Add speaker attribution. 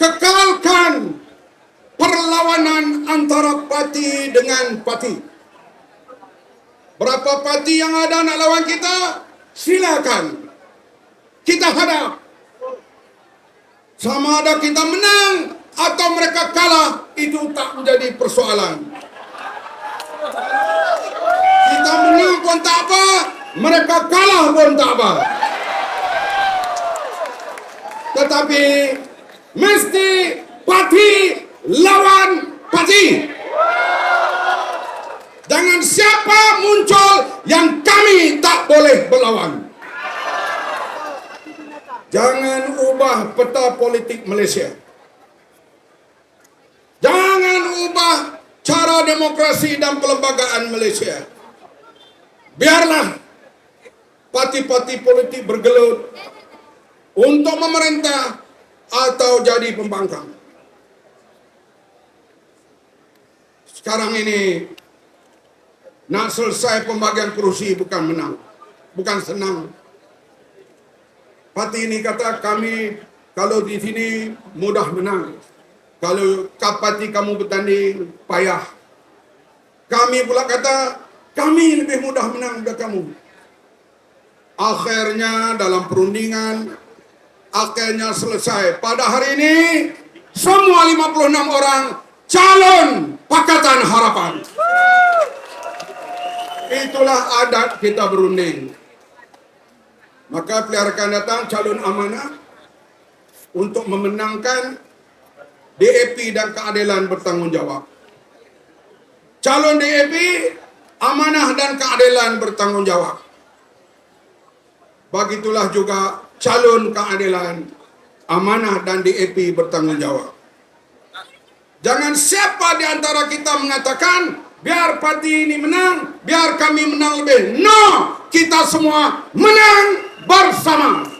Speaker 1: kekalkan perlawanan antara parti dengan parti. Berapa parti yang ada nak lawan kita, silakan. Kita hadap. Sama ada kita menang atau mereka kalah, itu tak menjadi persoalan. Kita menang pun tak apa, mereka kalah pun tak apa. Tetapi mesti parti lawan parti. Jangan siapa muncul yang kami tak boleh berlawan. Jangan ubah peta politik Malaysia. Jangan ubah cara demokrasi dan perlembagaan Malaysia. Biarlah parti-parti politik bergelut untuk memerintah atau jadi pembangkang. Sekarang ini nak selesai pembagian kerusi bukan menang, bukan senang. Parti ini kata kami kalau di sini mudah menang. Kalau parti kamu bertanding payah. Kami pula kata kami lebih mudah menang daripada kamu. Akhirnya dalam perundingan akhirnya selesai. Pada hari ini semua 56 orang calon Pakatan Harapan. Itulah adat kita berunding. Maka pilihan akan datang calon amanah untuk memenangkan DAP dan keadilan bertanggungjawab. Calon DAP, amanah dan keadilan bertanggungjawab. Begitulah juga calon keadilan, amanah dan DAP bertanggungjawab. Jangan siapa di antara kita mengatakan, biar parti ini menang, biar kami menang lebih. No! Kita semua menang bersama.